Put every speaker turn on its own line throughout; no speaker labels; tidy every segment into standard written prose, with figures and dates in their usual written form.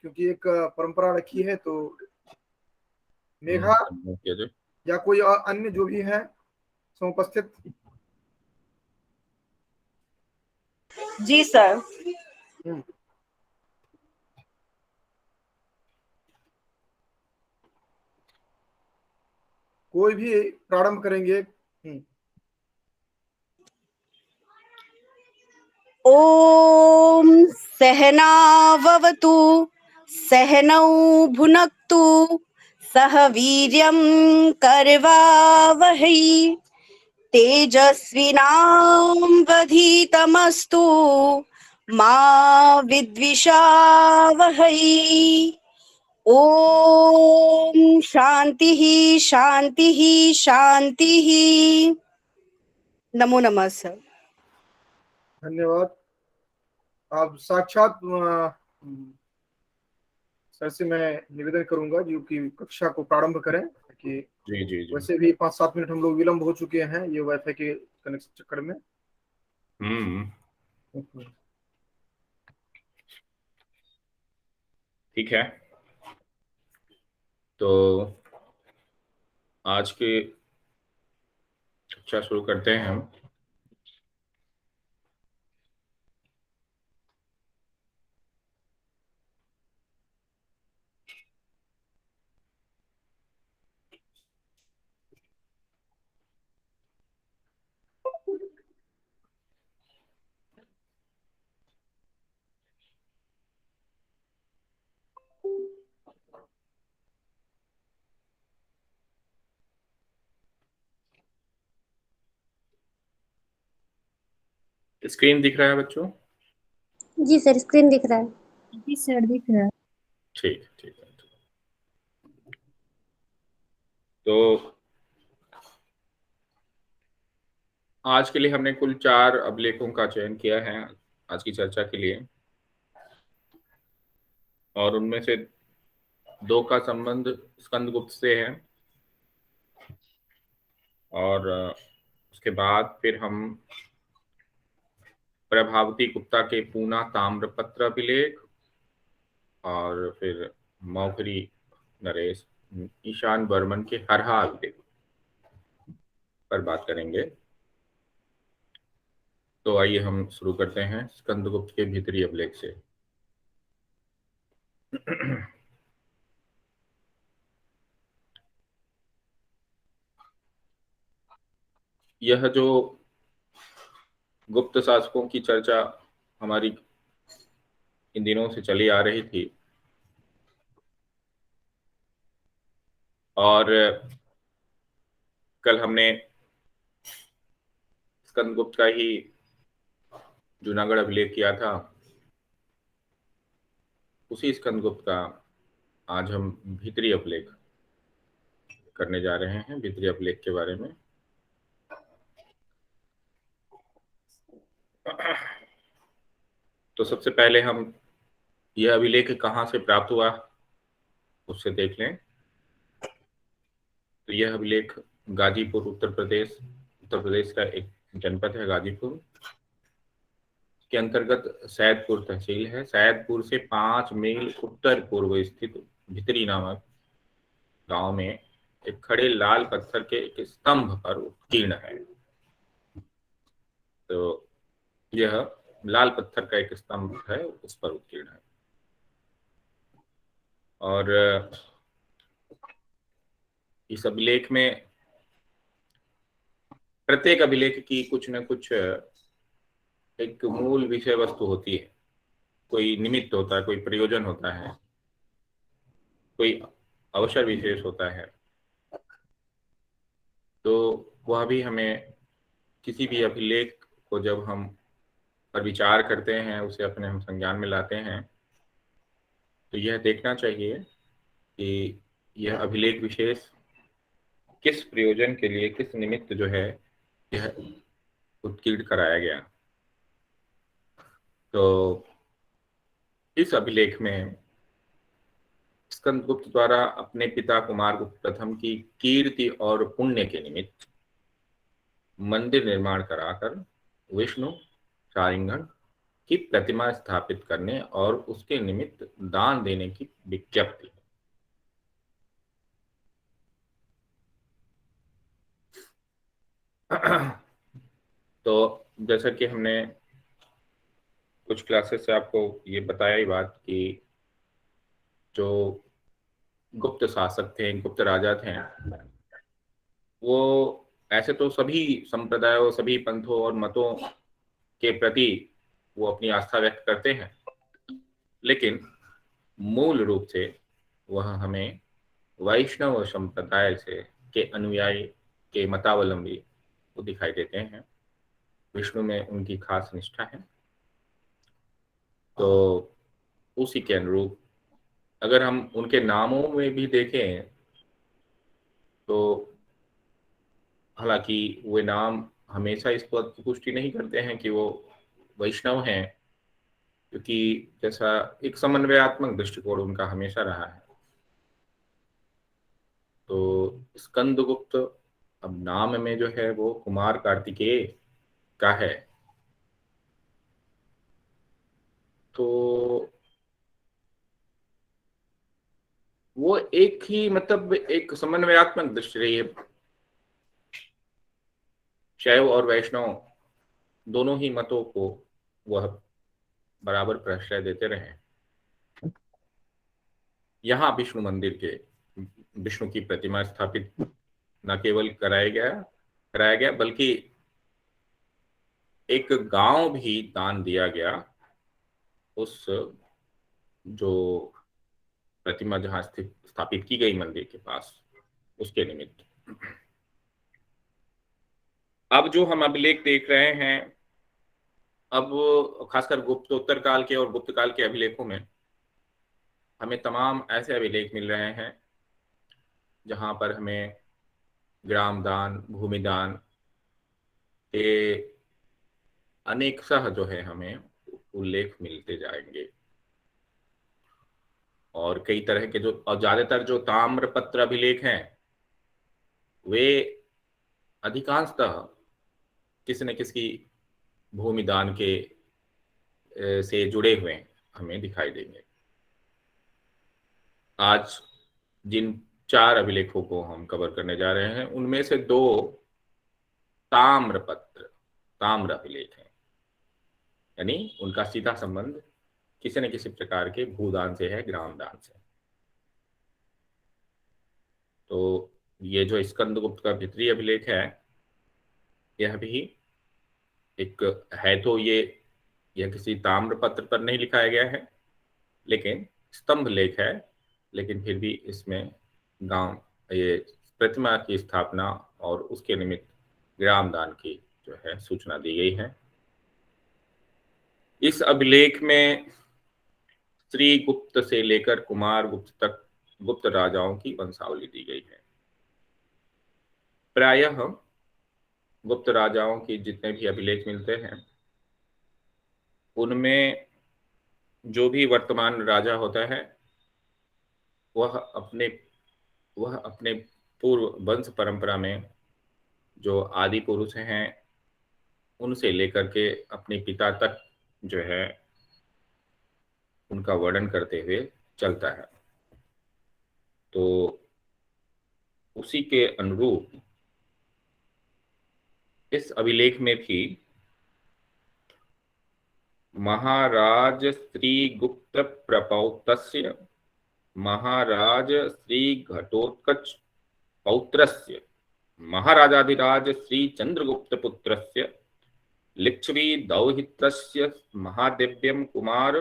क्योंकि एक परंपरा रखी है, तो मेघा
किया जाए।
या कोई और अन्य जो भी है समुपस्थित।
जी सर।
हम्म, कोई भी प्रारंभ करेंगे।
ओम सहनाववतु सहनौ भुनक्तु सह वीर्यं करवावहै तेजस्विनावधीतमस्तु मा विद्विषावहै। ओम शांति शांति शांति। नमो नमः सर।
धन्यवाद। आप साक्षात सर से मैं निवेदन करूंगा जो कि कक्षा को प्रारंभ करें, कि
जी जी जी।
वैसे भी 5-7 मिनट हम लोग विलंब हो चुके हैं ये वाईफाई के कनेक्शन चक्कर में।
ठीक है, तो आज की कक्षा शुरू करते हैं हम। स्क्रीन दिख रहा है बच्चों?
जी सर, स्क्रीन दिख रहा है।
जी सर, दिख रहा है।
ठीक ठीक है। तो आज के लिए हमने कुल 4 अभिलेखों का चयन किया है आज की चर्चा के लिए, और उनमें से 2 का संबंध स्कंदगुप्त से है, और उसके बाद फिर हम प्रभावती गुप्ता के पूना ताम्रपत्र अभिलेख, और फिर मौखरी नरेश ईशान बर्मन के हरहा अभिलेख पर बात करेंगे। तो आइए हम शुरू करते हैं स्कंदगुप्त के भीतरी अभिलेख से। यह जो गुप्त शासकों की चर्चा हमारी इन दिनों से चली आ रही थी, और कल हमने स्कंदगुप्त का ही जूनागढ़ अभिलेख किया था, उसी स्कंदगुप्त का आज हम भीतरी अभिलेख करने जा रहे हैं, भीतरी अभिलेख के बारे में। तो सबसे पहले हम यह अभिलेख कहाँ से प्राप्त हुआ उससे देख लें। तो यह अभिलेख गाजीपुर उत्तर प्रदेश का एक जनपद है गाजीपुर, के अंतर्गत सैदपुर तहसील है। सैदपुर से 5 मील उत्तर पूर्व स्थित भितरी नामक गांव में एक खड़े लाल पत्थर के एक स्तंभ पर उत्कीर्ण है। तो यह लाल पत्थर का एक स्तंभ है, उस पर उत्कीर्ण है। और इस अभिलेख में प्रत्येक अभिलेख की कुछ न कुछ एक मूल विषय वस्तु होती है, कोई निमित्त होता है, कोई प्रयोजन होता है, कोई अवसर विशेष होता है। तो वह भी हमें किसी भी अभिलेख को जब हम पर विचार करते हैं, उसे अपने हम संज्ञान में लाते हैं, तो यह देखना चाहिए कि यह अभिलेख विशेष किस प्रयोजन के लिए, किस निमित्त जो है यह उत्कीर्ण कराया गया। तो इस अभिलेख में स्कंदगुप्त द्वारा अपने पिता कुमारगुप्त प्रथम की कीर्ति और पुण्य के निमित्त मंदिर निर्माण कराकर विष्णु, चारिंगण, की प्रतिमा स्थापित करने और उसके निमित्त दान देने की विज्ञप्ति। तो जैसा कि हमने कुछ क्लासेस से आपको ये बताया ही बात कि जो गुप्त शासक थे, गुप्त राजा थे, वो ऐसे तो सभी संप्रदायों, सभी पंथों और मतों के प्रति वो अपनी आस्था व्यक्त करते हैं, लेकिन मूल रूप से वह हमें वैष्णव संप्रदाय से के अनुयायी, के मतावलंबी वो दिखाई देते हैं। विष्णु में उनकी खास निष्ठा है। तो उसी के अनुरूप अगर हम उनके नामों में भी देखें तो हालांकि वे नाम हमेशा इस बात की पुष्टि नहीं करते हैं कि वो वैष्णव हैं, क्योंकि जैसा एक समन्वयात्मक दृष्टिकोण उनका हमेशा रहा है। तो स्कंदगुप्त अब नाम में जो है वो कुमार कार्तिकेय का है, तो वो एक ही मतलब एक समन्वयात्मक दृष्टि रही है। शैव और वैष्णव दोनों ही मतों को वह बराबर प्रश्रय देते रहे। यहाँ विष्णु मंदिर के विष्णु की प्रतिमा स्थापित न केवल कराया गया बल्कि एक गांव भी दान दिया गया उस जो प्रतिमा जहां स्थापित की गई मंदिर के पास, उसके निमित्त। अब जो हम अभिलेख देख रहे हैं, अब खासकर गुप्तोत्तर काल के और गुप्त काल के अभिलेखों में हमें तमाम ऐसे अभिलेख मिल रहे हैं जहां पर हमें ग्राम दान, भूमि दान के अनेक सह जो है हमें उल्लेख मिलते जाएंगे। और कई तरह के जो, और ज्यादातर जो ताम्रपत्र अभिलेख हैं वे अधिकांशतः किसी न किसी भूमि दान के से जुड़े हुए हमें दिखाई देंगे। आज जिन 4 अभिलेखों को हम कवर करने जा रहे हैं उनमें से 2 ताम्र अभिलेख हैं, यानी उनका सीधा संबंध किसी न किसी प्रकार के भूदान से है, ग्राम दान से। तो ये जो स्कंदगुप्त का भित्री अभिलेख है, यह भी एक है, तो यह किसी ताम्रपत्र पर नहीं लिखाया गया है, लेकिन स्तंभ लेख है, लेकिन फिर भी इसमें ये प्रतिमा की स्थापना और उसके निमित्त ग्राम दान की जो है सूचना दी गई है। इस अभिलेख में श्री गुप्त से लेकर कुमार गुप्त तक गुप्त राजाओं की वंशावली दी गई है। प्रायः गुप्त राजाओं की जितने भी अभिलेख मिलते हैं उनमें जो भी वर्तमान राजा होता है वह अपने पूर्व वंश परंपरा में जो आदि पुरुष हैं उनसे लेकर के अपने पिता तक जो है उनका वर्णन करते हुए चलता है। तो उसी के अनुरूप इस अभिलेख में भी महाराज श्री गुप्त प्रपौतस्य महाराज श्री घटोत्कच पौत्रस्य महाराजाधिराज श्री चंद्रगुप्त पुत्रस्य लिच्छवी दौहित्रस्य महादेव्यम कुमार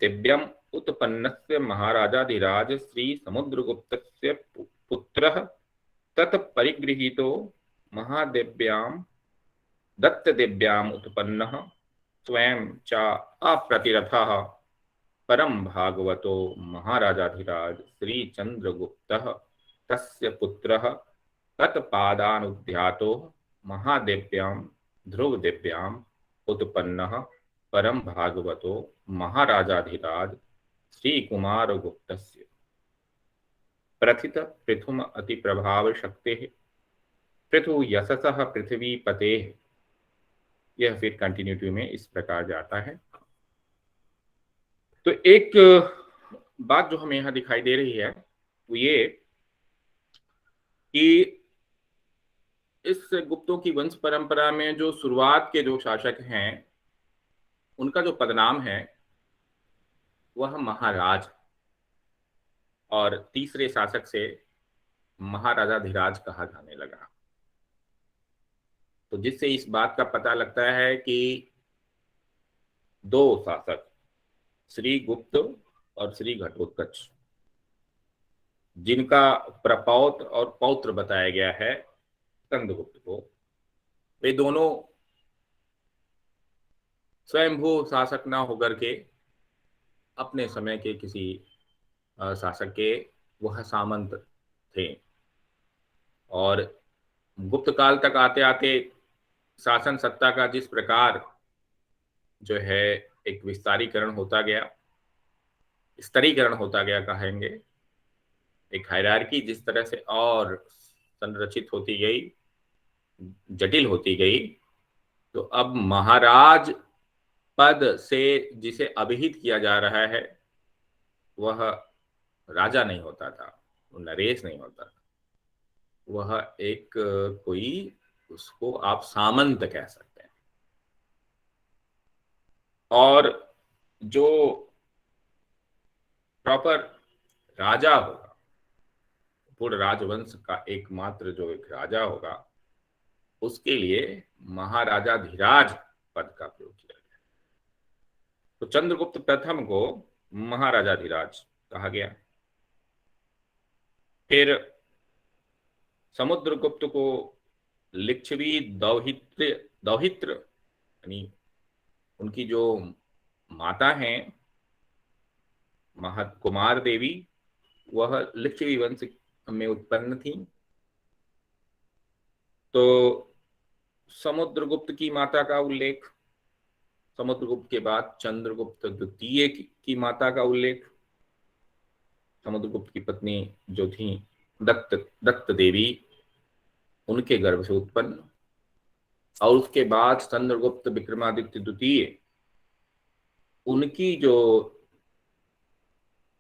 दिव्यम उत्पन्नस्य महाराजाधिराज श्री समुद्रगुप्तस्य पुत्रः तत्परिगृहीतो महादेव्यां दत्तदेव्याम उत्पन्नः स्वयं च अप्रतिरथः परम भागवतो महाराजाधिराज श्री चंद्रगुप्तः तस्य पुत्रः तत्पादानुध्यातो महादेव्यां ध्रुवदेव्याम उत्पन्नः परम भागवतो महाराजाधिराज श्री कुमारगुप्तस्य प्रथित पृथुम अति प्रभाव शक्ति पृथु यशसः पृथ्वी पते। यह फिर कंटिन्यूटी में इस प्रकार जाता है। तो एक बात जो हमें यहाँ दिखाई दे रही है वो ये कि इस गुप्तों की वंश परंपरा में जो शुरुआत के जो शासक हैं उनका जो पदनाम है वह महाराज, और तीसरे शासक से महाराजाधिराज कहा जाने लगा। तो जिससे इस बात का पता लगता है कि दो शासक श्री गुप्त और श्री घटोत्कच, जिनका प्रपौत्र और पौत्र बताया गया है स्कंदगुप्त को, वे दोनों स्वयंभू शासक न होकर के अपने समय के किसी शासक के वह सामंत थे। और गुप्त काल तक आते आते शासन सत्ता का जिस प्रकार जो है एक विस्तारीकरण होता गया, स्तरीकरण होता गया कहेंगे, एक हायरार्की जिस तरह से और संरचित होती गई, जटिल होती गई, तो अब महाराज पद से जिसे अभिहित किया जा रहा है वह राजा नहीं होता था, वो नरेश नहीं होता था, वह एक कोई, उसको आप सामंत कह सकते हैं। और जो प्रॉपर राजा होगा, पूर्ण राजवंश का एकमात्र जो एक राजा होगा, उसके लिए महाराजाधिराज पद का प्रयोग किया गया। तो चंद्रगुप्त प्रथम को महाराजाधिराज कहा गया। फिर समुद्रगुप्त को लिच्छवी दौहित्र यानी उनकी जो माता हैं कुमार देवी, वह लिच्छवी वंश में उत्पन्न थी। तो समुद्रगुप्त की माता का उल्लेख, समुद्रगुप्त के बाद चंद्रगुप्त द्वितीय की माता का उल्लेख, समुद्रगुप्त की पत्नी जो थी दत्त देवी, उनके गर्भ से उत्पन्न, और उसके बाद चंद्रगुप्त विक्रमादित्य द्वितीय, उनकी जो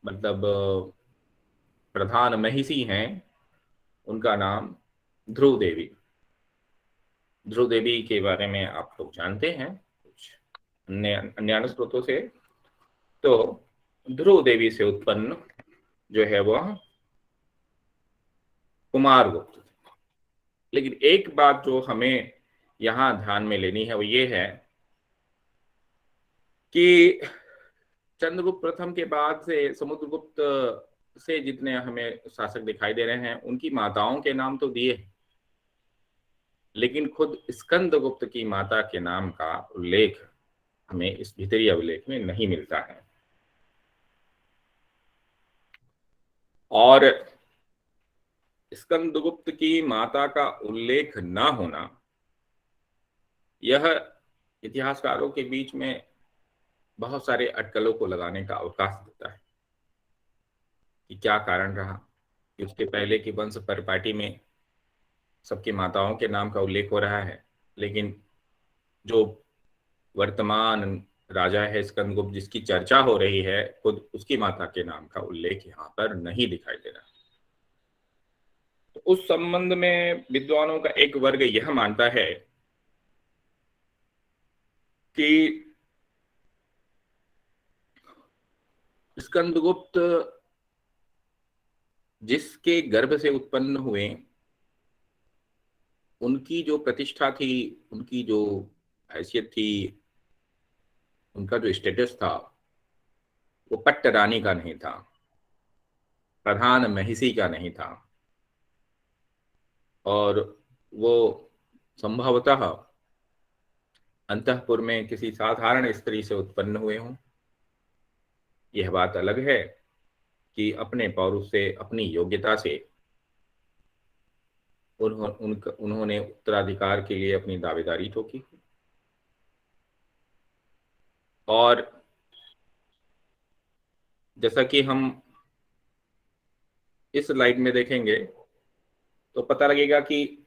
मतलब प्रधान महिषी हैं, उनका नाम ध्रुव देवी। ध्रुव देवी के बारे में आप लोग जानते हैं कुछ अन्य स्रोतों से। तो ध्रुव देवी से उत्पन्न जो है वह कुमारगुप्त। लेकिन एक बात जो हमें यहां ध्यान में लेनी है वो ये है कि चंद्रगुप्त प्रथम के बाद से समुद्रगुप्त से जितने हमें शासक दिखाई दे रहे हैं उनकी माताओं के नाम तो दिए, लेकिन खुद स्कंदगुप्त की माता के नाम का उल्लेख हमें इस भीतरी अभिलेख में नहीं मिलता है। और स्कंदगुप्त की माता का उल्लेख न होना यह इतिहासकारों के बीच में बहुत सारे अटकलों को लगाने का अवकाश देता है कि क्या कारण रहा कि उसके पहले की वंश परिपाटी में सबकी माताओं के नाम का उल्लेख हो रहा है, लेकिन जो वर्तमान राजा है स्कंदगुप्त जिसकी चर्चा हो रही है, खुद उसकी माता के नाम का उल्लेख यहाँ पर नहीं दिखाई दे रहा। तो उस संबंध में विद्वानों का एक वर्ग यह मानता है कि स्कंदगुप्त जिसके गर्भ से उत्पन्न हुए, उनकी जो प्रतिष्ठा थी, उनकी जो हैसियत थी, उनका जो स्टेटस था वो पट्ट रानी का नहीं था, प्रधान महिषी का नहीं था, और वो संभवतः अंतःपुर में किसी साधारण स्त्री से उत्पन्न हुए हों। यह बात अलग है कि अपने पौरुष से, अपनी योग्यता से उन्होंने उत्तराधिकार के लिए अपनी दावेदारी ठोकी। और जैसा कि हम इस स्लाइड में देखेंगे तो पता लगेगा कि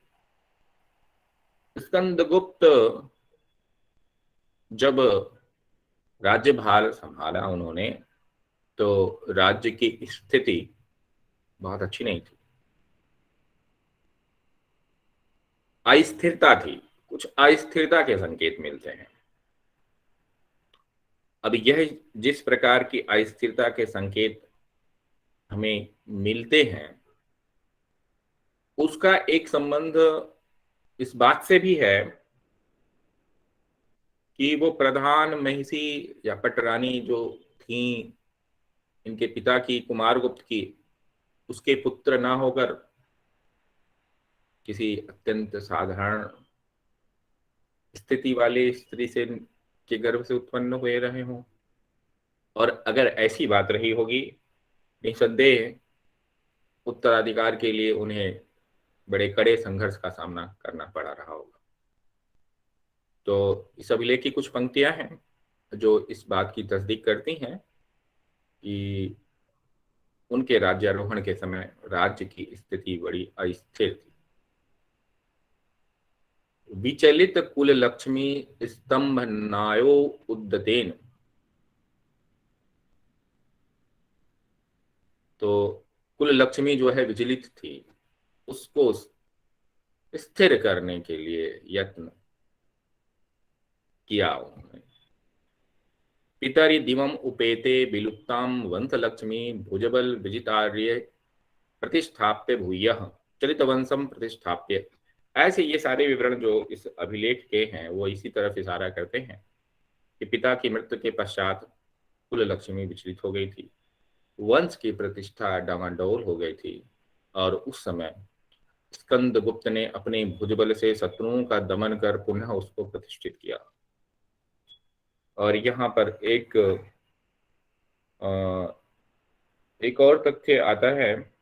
स्कंदगुप्त जब राज्यभार संभाला उन्होंने, तो राज्य की स्थिति बहुत अच्छी नहीं थी, अस्थिरता थी, कुछ अस्थिरता के संकेत मिलते हैं। अब यह जिस प्रकार की अस्थिरता के संकेत हमें मिलते हैं, उसका एक संबंध इस बात से भी है कि वो प्रधान महिषी या पटरानी जो थी, इनके पिता की, कुमारगुप्त की, उसके पुत्र ना होकर किसी अत्यंत साधारण स्थिति वाली स्त्री से के गर्भ से उत्पन्न हुए रहे हों। और अगर ऐसी बात रही होगी, निसंदेह उत्तराधिकार के लिए उन्हें बड़े कड़े संघर्ष का सामना करना पड़ा रहा होगा। तो इस अभिलेख की कुछ पंक्तियां हैं जो इस बात की तस्दीक करती हैं कि उनके राज्यारोहण के समय राज्य की स्थिति बड़ी अस्थिर थी। विचलित कुल लक्ष्मी स्तंभनायो उद्दतेन, तो कुल लक्ष्मी जो है विचलित थी, उसको स्थिर करने के लिए यत्न किया उन्होंने। पितरि दिवम उपेते विलुप्ताम वंश लक्ष्मी भुजबल विजितार्य प्रतिष्ठाप्य भूयः चलितवंशम प्रतिष्ठाप्य। ऐसे ये सारे विवरण जो इस अभिलेख के हैं वो इसी तरफ इशारा करते हैं कि पिता की मृत्यु के पश्चात कुल लक्ष्मी विचलित हो गई थी, वंश की प्रतिष्ठा डामाडोल हो गई थी, और उस समय स्कंदगुप्त ने अपने भुजबल से शत्रुओं का दमन कर पुनः उसको प्रतिष्ठित किया। और यहाँ पर एक और तथ्य आता है,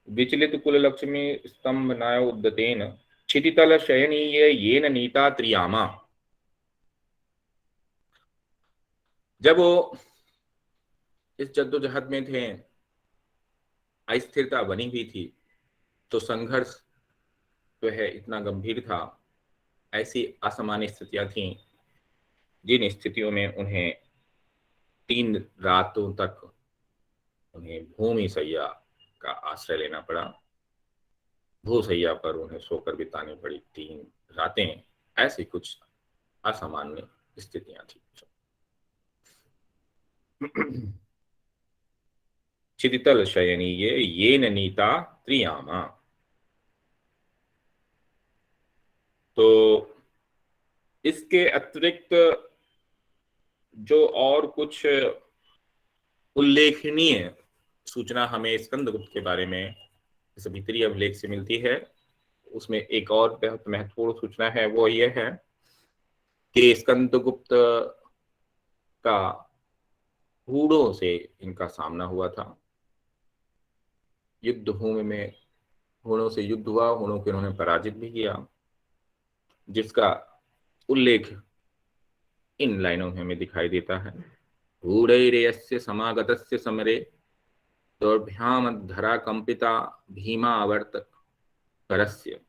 विचलित कुल लक्ष्मी स्तंभ नाय उद्दतेन क्षितितल शयनीय येन नीता त्रियामा। जब वो इस जद्दोजहद में थे, अस्थिरता बनी हुई थी, तो संघर्ष जो है इतना गंभीर था, ऐसी असामान्य स्थितियां थीं जिन स्थितियों में उन्हें 3 रातों तक उन्हें भूमि सैया का आश्रय लेना पड़ा। भूसैया पर उन्हें सोकर बितानी पड़ी 3 रातें। ऐसी कुछ असामान्य स्थितियां थी। क्षितितल शयनीय येन नीता त्रियामा। तो इसके अतिरिक्त जो और कुछ उल्लेखनीय सूचना हमें स्कंदगुप्त के बारे में इस भीतरी अभिलेख से मिलती है, उसमें एक और बहुत महत्वपूर्ण सूचना है, वो ये है कि स्कंदगुप्त का हूणों से इनका सामना हुआ था। युद्ध भूमि में हूणों से युद्ध हुआ, हूणों को इन्होंने पराजित भी किया, जिसका उल्लेख इन लाइनों में हमें दिखाई देता है। हूणैरेयस्य समागतस्य समरे दौर्भ्याम धरा कंपिता भीमा आवर्त करस्य।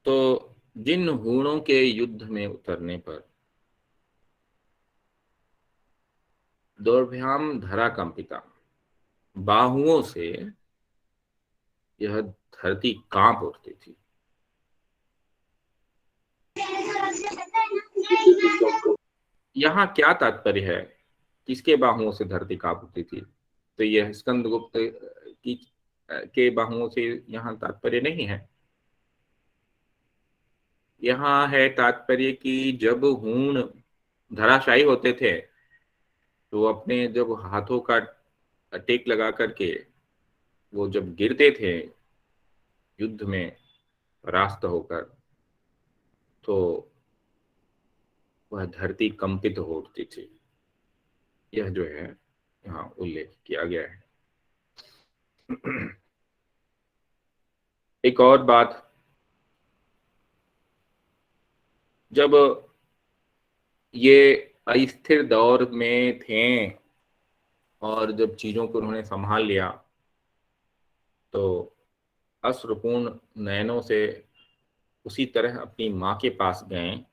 तो जिन हूणों के युद्ध में उतरने पर दौर्भ्याम धरा कंपिता, बाहुओं से यह धरती कांप उठती थी। यहाँ क्या तात्पर्य है, किसके बाहुओं से धरती कांप उठती थी? तो यह स्कंदगुप्त की के बाहुओं से यहाँ तात्पर्य नहीं है। यहाँ है तात्पर्य कि जब हूण धराशायी होते थे, तो अपने जब हाथों का टेक लगा करके वो जब गिरते थे युद्ध में परास्त होकर, तो वह धरती कंपित हो उठती थी। यह जो है यहाँ उल्लेख किया गया है। एक और बात, जब ये अस्थिर दौर में थे और जब चीजों को उन्होंने संभाल लिया, तो अश्रुपूर्ण नयनों से उसी तरह अपनी माँ के पास गए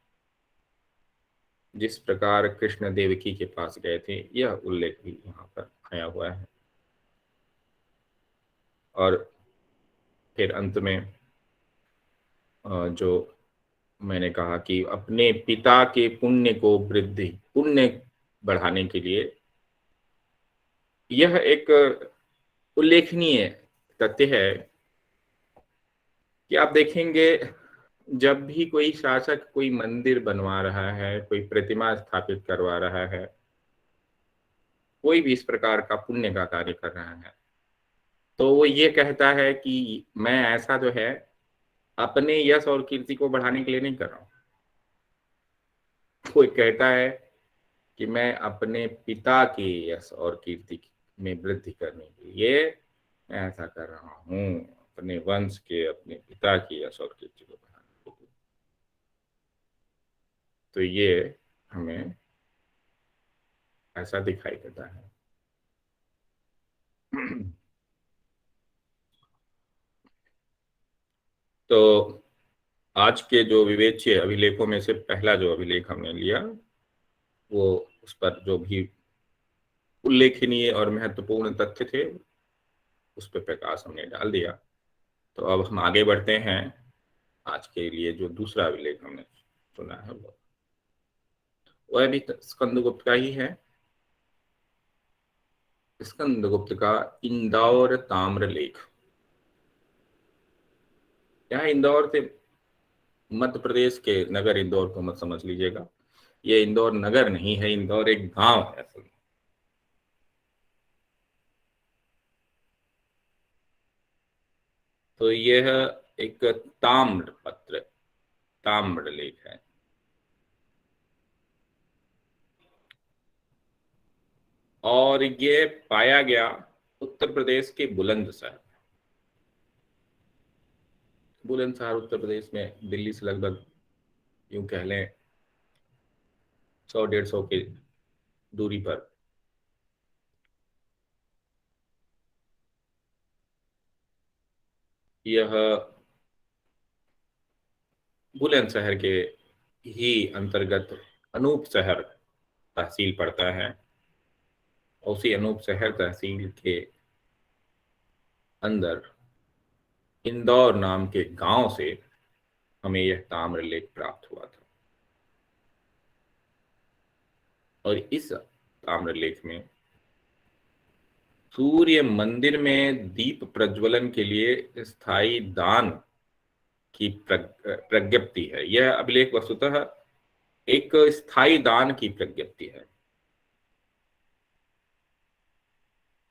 जिस प्रकार कृष्ण देवकी के पास गए थे, यह उल्लेख भी यहाँ पर आया हुआ है। और फिर अंत में जो मैंने कहा कि अपने पिता के पुण्य बढ़ाने के लिए यह एक उल्लेखनीय तथ्य है कि आप देखेंगे जब भी कोई शासक कोई मंदिर बनवा रहा है, कोई प्रतिमा स्थापित करवा रहा है, कोई भी इस प्रकार का पुण्य का कार्य कर रहा है, तो वो ये कहता है कि मैं ऐसा जो है अपने यश और कीर्ति को बढ़ाने के लिए नहीं कर रहा हूं। कोई कहता है कि मैं अपने पिता के यश और कीर्ति में वृद्धि करने के लिए मैं ऐसा कर रहा हूं, अपने वंश के, अपने पिता की यश और कीर्ति को बढ़ाने के लिए। तो ये हमें ऐसा दिखाई देता है। तो आज के जो विवेच्य अभिलेखों में से पहला जो अभिलेख हमने लिया, वो उस पर जो भी उल्लेखनीय और महत्वपूर्ण तथ्य थे उस पर प्रकाश हमने डाल दिया। तो अब हम आगे बढ़ते हैं। आज के लिए जो दूसरा अभिलेख हमने सुना है वह भी स्कंदगुप्त का ही है। स्कंदगुप्त का इंदौर ताम्रलेख। यहाँ इंदौर से मध्य प्रदेश के नगर इंदौर को मत समझ लीजिएगा, ये इंदौर नगर नहीं है, इंदौर एक गांव है असल में। तो यह एक ताम्रलेख है। और ये पाया गया उत्तर प्रदेश के बुलंदशहर उत्तर प्रदेश में, दिल्ली से लगभग यूं कह लें 100-150 की दूरी पर। यह बुलंदशहर के ही अंतर्गत अनूप शहर तहसील पड़ता है। उसी अनूप शहर तहसील के अंदर इंदौर नाम के गांव से हमें यह ताम्रलेख प्राप्त हुआ था। और इस ताम्रलेख में सूर्य मंदिर में दीप प्रज्वलन के लिए स्थायी दान की प्रज्ञप्ति है। यह अभिलेख वस्तुतः एक स्थायी दान की प्रज्ञप्ति है।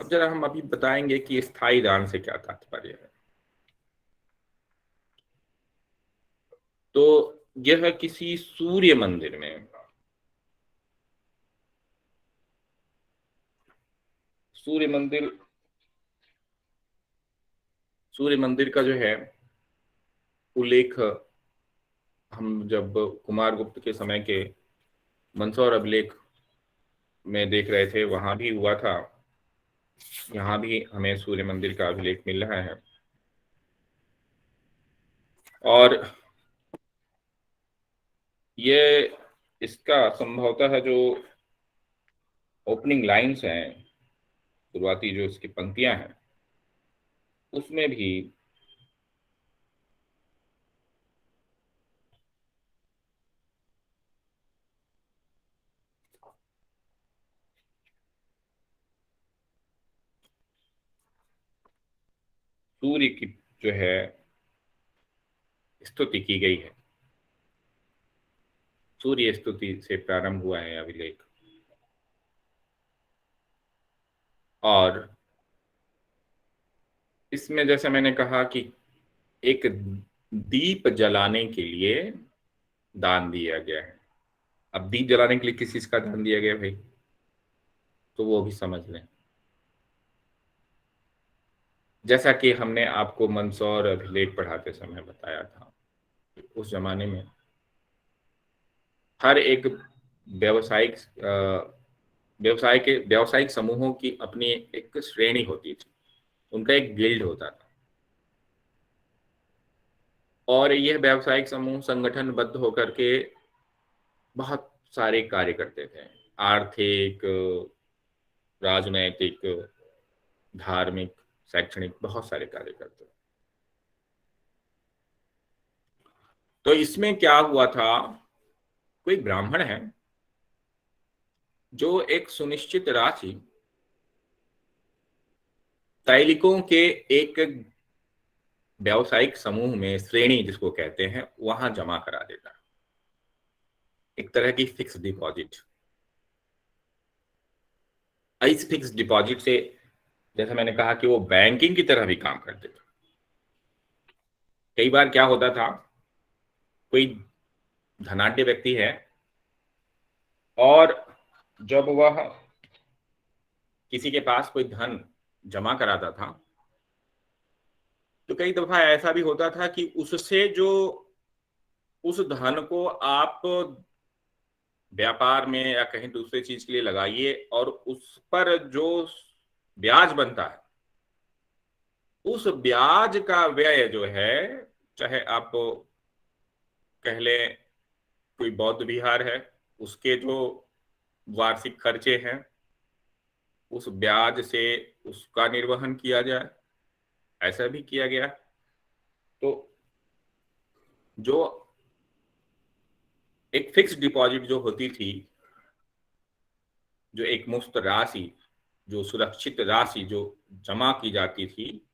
अब जरा हम अभी बताएंगे कि स्थायी दान से क्या तात्पर्य है। तो यह किसी सूर्य मंदिर में, सूर्य मंदिर का जो है उल्लेख हम जब कुमार गुप्त के समय के मंदसौर अभिलेख में देख रहे थे, वहां भी हुआ था। यहाँ भी हमें सूर्य मंदिर का अभिलेख मिल रहा है। और ये इसका संभवतः जो ओपनिंग लाइंस हैं, शुरुआती जो इसकी पंक्तियां हैं, उसमें भी सूर्य की जो है स्तुति की गई है। सूर्य स्तुति से प्रारंभ हुआ है अभिलेख। और इसमें जैसे मैंने कहा कि एक दीप जलाने के लिए दान दिया गया है। अब दीप जलाने के लिए किस चीज का दान दिया गया भाई, तो वो भी समझ लें। जैसा कि हमने आपको मंदसौर अभिलेख पढ़ाते समय बताया था, उस जमाने में हर एक व्यावसायिक समूहों की अपनी एक श्रेणी होती थी, उनका एक गिल्ड होता था। और यह व्यावसायिक समूह संगठनबद्ध होकर के बहुत सारे कार्य करते थे, आर्थिक, राजनैतिक, धार्मिक, शैक्षणिक, बहुत सारे कार्य करते थे। तो इसमें क्या हुआ था, कोई ब्राह्मण है जो एक सुनिश्चित राशि तैलिकों के एक व्यावसायिक समूह में, श्रेणी जिसको कहते हैं, वहां जमा करा देता है, एक तरह की फिक्स डिपॉजिट। इस फिक्स डिपॉजिट से, जैसे मैंने कहा कि वो बैंकिंग की तरह भी काम करते थे। कई बार क्या होता था, कोई धनाढ्य व्यक्ति है और जब वह किसी के पास कोई धन जमा कराता था, तो कई दफा ऐसा भी होता था कि उससे जो, उस धन को आप व्यापार में या कहीं दूसरी चीज के लिए लगाइए और उस पर जो ब्याज बनता है, उस ब्याज का व्यय जो है, चाहे आप कह लें कोई बौद्ध विहार है, उसके जो वार्षिक खर्चे हैं, उस ब्याज से उसका निर्वहन किया जाए, ऐसा भी किया गया। तो जो एक फिक्स डिपॉजिट जो होती थी, जो एक मुफ्त राशि, जो सुरक्षित राशि जो जमा की जाती थी,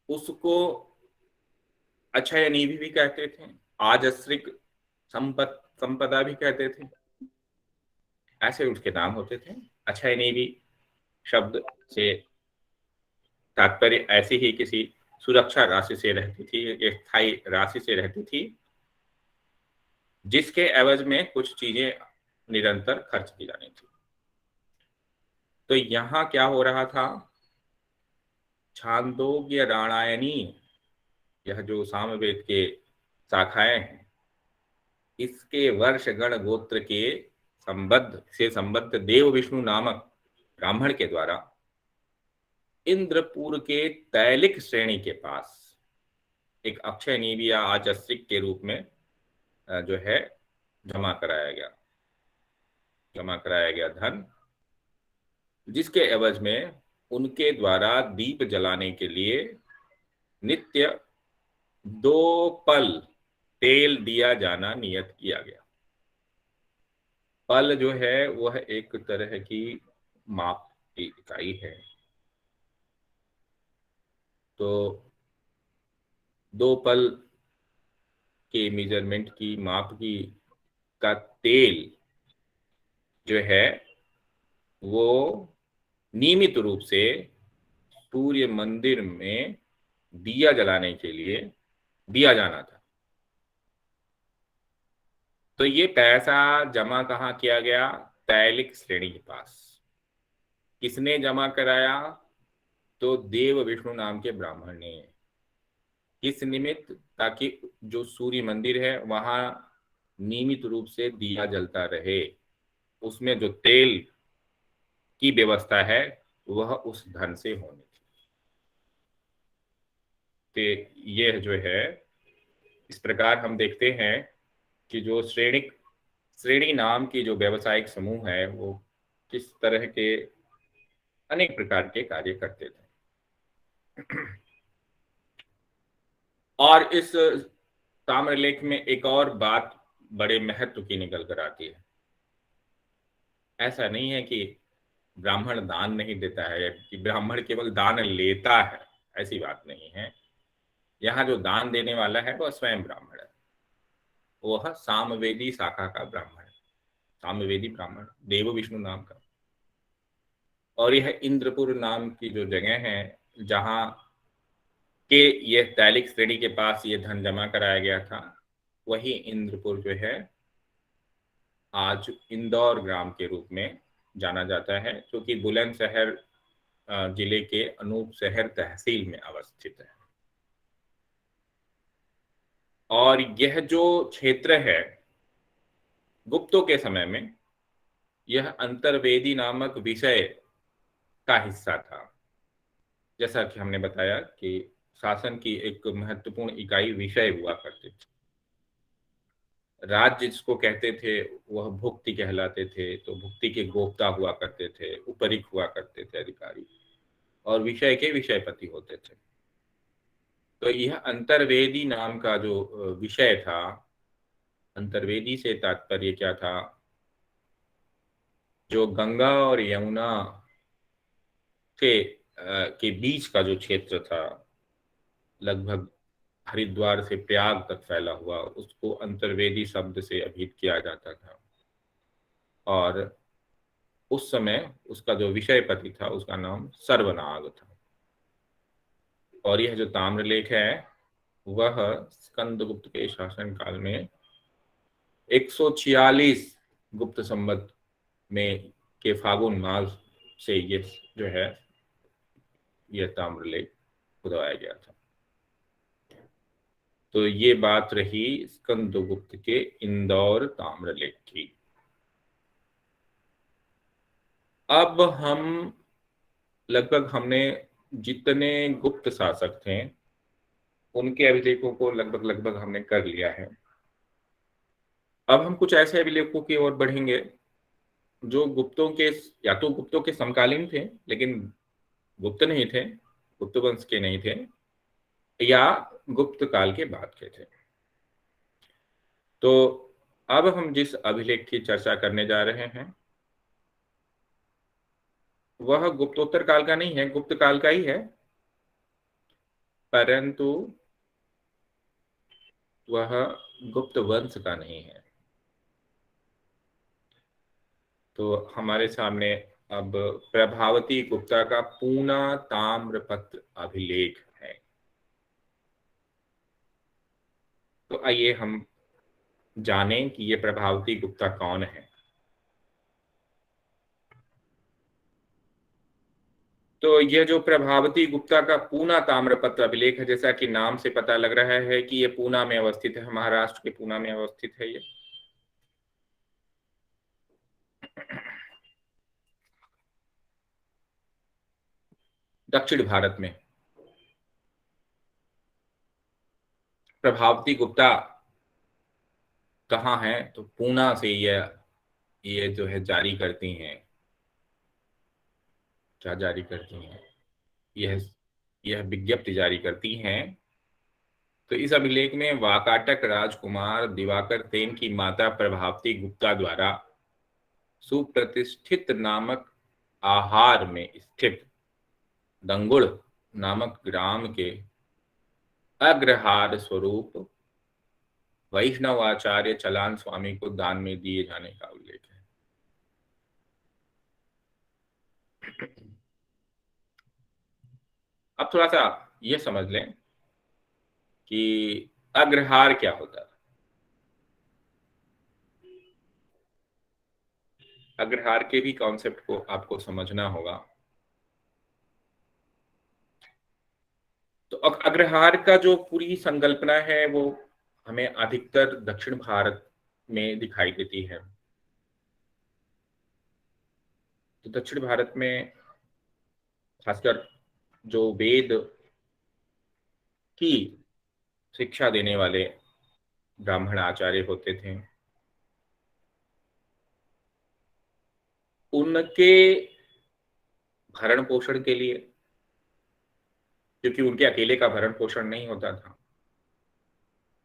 उसको अक्षय निधि भी कहते थे, आजस्रिक संपदा भी कहते थे, ऐसे उसके नाम होते थे। अक्षय निधि शब्द से तात्पर्य ऐसी ही किसी सुरक्षा राशि से रहती थी, एक स्थायी राशि से रहती थी, जिसके एवज में कुछ चीजें निरंतर खर्च की जानी थी। तो यहां क्या हो रहा था, छांदोग्य रामायणी, यह जो सामवेद के शाखाएं हैं, इसके वर्ष गण गोत्र के संबद्ध देव विष्णु नामक ब्राह्मण के द्वारा इंद्रपुर के तैलिक श्रेणी के पास एक अक्षय निधि या आचस्रिक के रूप में जो है जमा कराया गया धन, जिसके एवज में उनके द्वारा दीप जलाने के लिए नित्य 2 पल तेल दिया जाना नियत किया गया। पल जो है वह एक तरह की माप की इकाई है। तो 2 पल के मेजरमेंट की, माप की का तेल जो है वो नियमित रूप से सूर्य मंदिर में दिया जलाने के लिए दिया जाना था। तो ये पैसा जमा कहाँ किया गया, तैलिक श्रेणी के पास। किसने जमा कराया, तो देव विष्णु नाम के ब्राह्मण ने। किस निमित्त, ताकि जो सूर्य मंदिर है वहां नियमित रूप से दिया जलता रहे, उसमें जो तेल की व्यवस्था है वह उस धन से होनी थी। तो यह जो है, इस प्रकार हम देखते हैं कि जो श्रेणी नाम की जो व्यावसायिक समूह है वो किस तरह के अनेक प्रकार के कार्य करते थे। और इस ताम्रलेख में एक और बात बड़े महत्व की निकल कर आती है। ऐसा नहीं है कि ब्राह्मण दान नहीं देता है, कि ब्राह्मण केवल दान लेता है, ऐसी बात नहीं है। यहाँ जो दान देने वाला है वह स्वयं ब्राह्मण है, वह सामवेदी शाखा का ब्राह्मण है, सामवेदी ब्राह्मण, देव विष्णु नाम का। और यह इंद्रपुर नाम की जो जगह है जहाँ के यह तैलिक श्रेणी के पास ये धन जमा कराया गया था, वही इंद्रपुर जो है आज इंदौर ग्राम के रूप में जाना जाता है, जो कि बुलंदशहर जिले के अनूप शहर तहसील में अवस्थित है। और यह जो क्षेत्र है, गुप्तों के समय में यह अंतर्वेदी नामक विषय का हिस्सा था। जैसा कि हमने बताया कि शासन की एक महत्वपूर्ण इकाई विषय हुआ करती थी। राज्य जिसको कहते थे वह भुक्ति कहलाते थे, तो भुक्ति के गोप्ता हुआ करते थे, उपरिक हुआ करते थे अधिकारी, और विषय के विषयपति होते थे। तो यह अंतर्वेदी नाम का जो विषय था, अंतर्वेदी से तात्पर्य क्या था, जो गंगा और यमुना के बीच का जो क्षेत्र था, लगभग हरिद्वार से प्रयाग तक फैला हुआ, उसको अंतर्वेदी शब्द से अभिहित किया जाता था। और उस समय उसका जो विषयपति था उसका नाम सर्वनाग था। और यह जो ताम्रलेख है वह स्कंदगुप्त के शासन काल में 146 गुप्त संवत में के फागुन मास से ये जो है यह ताम्रलेख खुदवाया गया था। तो ये बात रही स्कंदगुप्त के इंदौर ताम्रलेख की। अब हम लगभग हमने जितने गुप्त शासक थे उनके अभिलेखों को लगभग हमने कर लिया है। अब हम कुछ ऐसे अभिलेखों की ओर बढ़ेंगे जो गुप्तों के, या तो गुप्तों के समकालीन थे लेकिन गुप्त नहीं थे, गुप्त वंश के नहीं थे, या गुप्त काल के बाद के थे। तो अब हम जिस अभिलेख की चर्चा करने जा रहे हैं वह गुप्तोत्तर काल का नहीं है, गुप्त काल का ही है, परंतु वह गुप्त वंश का नहीं है। तो हमारे सामने अब प्रभावती गुप्ता का पूना ताम्रपत्र अभिलेख है। तो आइए हम जानें कि ये प्रभावती गुप्ता कौन है। तो यह जो प्रभावती गुप्ता का पूना ताम्रपत्र अभिलेख है, जैसा कि नाम से पता लग रहा है कि ये पूना में अवस्थित है, महाराष्ट्र के पूना में अवस्थित है। ये दक्षिण भारत में प्रभावती गुप्ता कहाँ है, तो पूना से ये जो है जारी करती हैं। क्या जारी करती हैं? यह विज्ञप्ति जारी करती हैं। तो इस अभिलेख में वाकाटक राजकुमार दिवाकर सेन की माता प्रभावती गुप्ता द्वारा सुप्रतिष्ठित नामक आहार में स्थित दंगुड़ नामक ग्राम के अग्रहार स्वरूप वैष्णव आचार्य चलान स्वामी को दान में दिए जाने का उल्लेख है। अब थोड़ा सा यह समझ लें कि अग्रहार क्या होता है। अग्रहार के भी कॉन्सेप्ट को आपको समझना होगा। तो अग्रहार का जो पूरी संकल्पना है वो हमें अधिकतर दक्षिण भारत में दिखाई देती है। तो दक्षिण भारत में खासकर जो वेद की शिक्षा देने वाले ब्राह्मण आचार्य होते थे, उनके भरण पोषण के लिए, क्योंकि उनके अकेले का भरण पोषण नहीं होता था,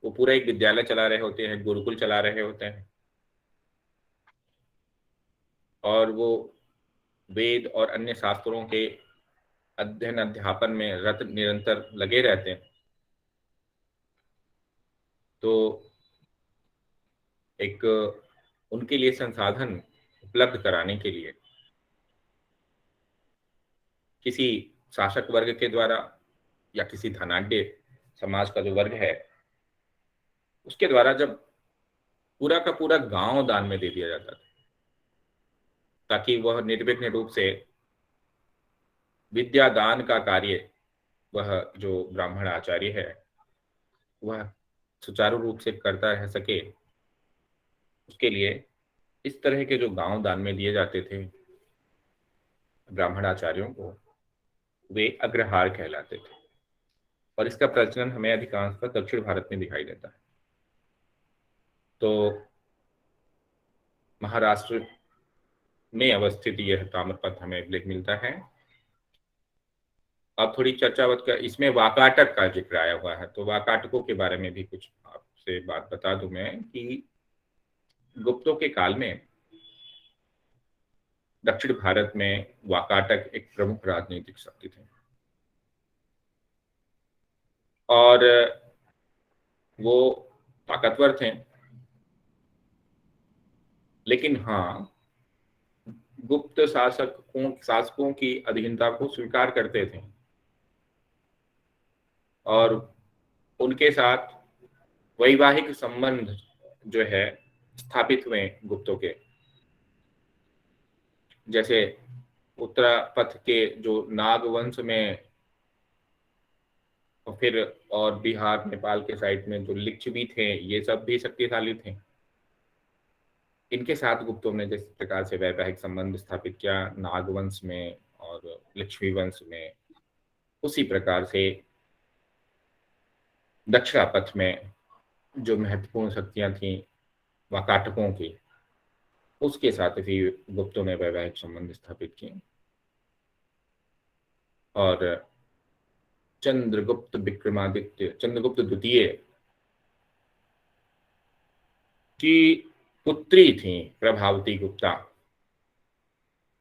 वो पूरा एक विद्यालय चला रहे होते हैं, गुरुकुल चला रहे होते हैं, और वो वेद और अन्य शास्त्रों के अध्ययन अध्यापन में रत निरंतर लगे रहते हैं। तो एक उनके लिए संसाधन उपलब्ध कराने के लिए किसी शासक वर्ग के द्वारा या किसी धनाढ्य समाज का जो वर्ग है उसके द्वारा जब पूरा का पूरा गांव दान में दे दिया जाता था, ताकि वह निर्विघ्न रूप से विद्यादान का कार्य वह जो ब्राह्मण आचार्य है वह सुचारू रूप से करता रह सके, उसके लिए इस तरह के जो गांव दान में दिए जाते थे ब्राह्मण आचार्यों को, वे अग्रहार कहलाते थे। और इसका प्रचलन हमें अधिकांशतः दक्षिण भारत में दिखाई देता है। तो महाराष्ट्र में अवस्थित यह ताम्रपत्र हमें अभिलेख मिलता है। अब थोड़ी चर्चावत का इसमें वाकाटक का जिक्र आया हुआ है, तो वाकाटकों के बारे में भी कुछ आपसे बात बता दूं मैं कि गुप्तों के काल में दक्षिण भारत में वाकाटक एक प्रमुख राजनीतिक शक्ति थे और वो ताकतवर थे, लेकिन हाँ, गुप्त शासकों की अधीनता को स्वीकार करते थे और उनके साथ वैवाहिक संबंध जो है स्थापित हुए गुप्तों के। जैसे उत्तरापथ के जो नाग वंश में, और फिर और बिहार नेपाल के साइड में जो लिच्छवी थे, ये सब भी शक्तिशाली थे। इनके साथ गुप्तों ने जिस प्रकार से वैवाहिक संबंध स्थापित किया नागवंश में और लिच्छवी वंश में, उसी प्रकार से दक्षिणापथ में जो महत्वपूर्ण शक्तियां थी वाकाटकों की, उसके साथ भी गुप्तों ने वैवाहिक संबंध स्थापित किए। और चंद्रगुप्त द्वितीय की पुत्री थी प्रभावती गुप्ता।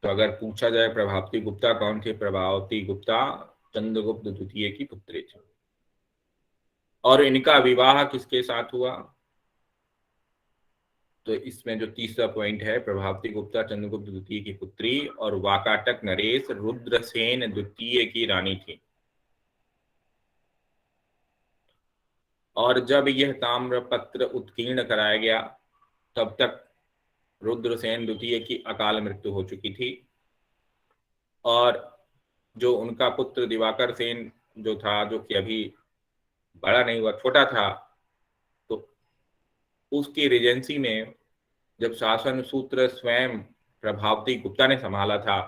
तो अगर पूछा जाए प्रभावती गुप्ता कौन थी, प्रभावती गुप्ता चंद्रगुप्त द्वितीय की पुत्री थी। और इनका विवाह किसके साथ हुआ, तो इसमें जो तीसरा पॉइंट है, प्रभावती गुप्ता चंद्रगुप्त द्वितीय की पुत्री और वाकाटक नरेश रुद्रसेन द्वितीय की रानी थी। और जब यह ताम्रपत्र उत्कीर्ण कराया गया तब तक रुद्रसेन द्वितीय की अकाल मृत्यु हो चुकी थी और जो उनका पुत्र दिवाकर सेन जो था, जो कि अभी बड़ा नहीं हुआ, छोटा था, तो उसकी रेजेंसी में जब शासन सूत्र स्वयं प्रभावती गुप्ता ने संभाला था,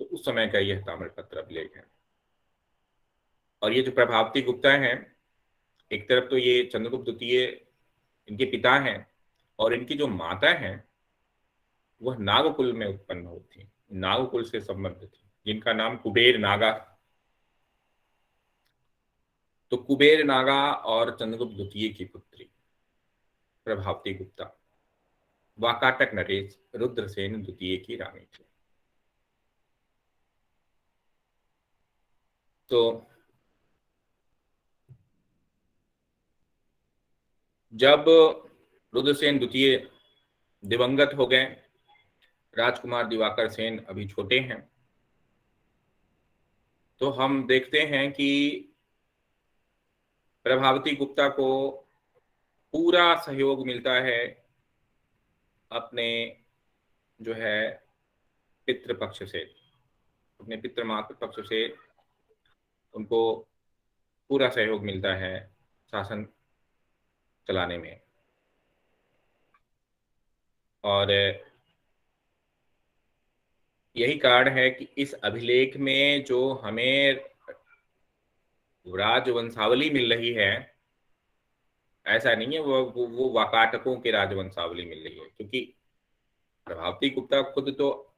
तो उस समय का यह ताम्रपत्र अभिलेख है। और ये जो प्रभावती गुप्ता हैं, एक तरफ तो ये चंद्रगुप्त द्वितीय इनके पिता हैं और इनकी जो माता हैं वह नागकुल में उत्पन्न हुई थी, नागकुल से संबंधित थी, जिनका नाम कुबेर नागा। तो कुबेर नागा और चंद्रगुप्त द्वितीय की पुत्री प्रभावती गुप्ता वाकाटक नरेश रुद्रसेन द्वितीय की रानी थी। तो जब रुद्रसेन द्वितीय दिवंगत हो गए, राजकुमार दिवाकर सेन अभी छोटे हैं, तो हम देखते हैं कि प्रभावती गुप्ता को पूरा सहयोग मिलता है अपने जो है पितृपक्ष से, अपने पितृमातृ पक्ष से उनको पूरा सहयोग मिलता है शासन चलाने में। और यही कारण है कि इस अभिलेख में जो हमें राजवंशावली मिल रही है, ऐसा नहीं है वो वाकाटकों के राजवंशावली मिल रही है, क्योंकि प्रभावती गुप्ता खुद तो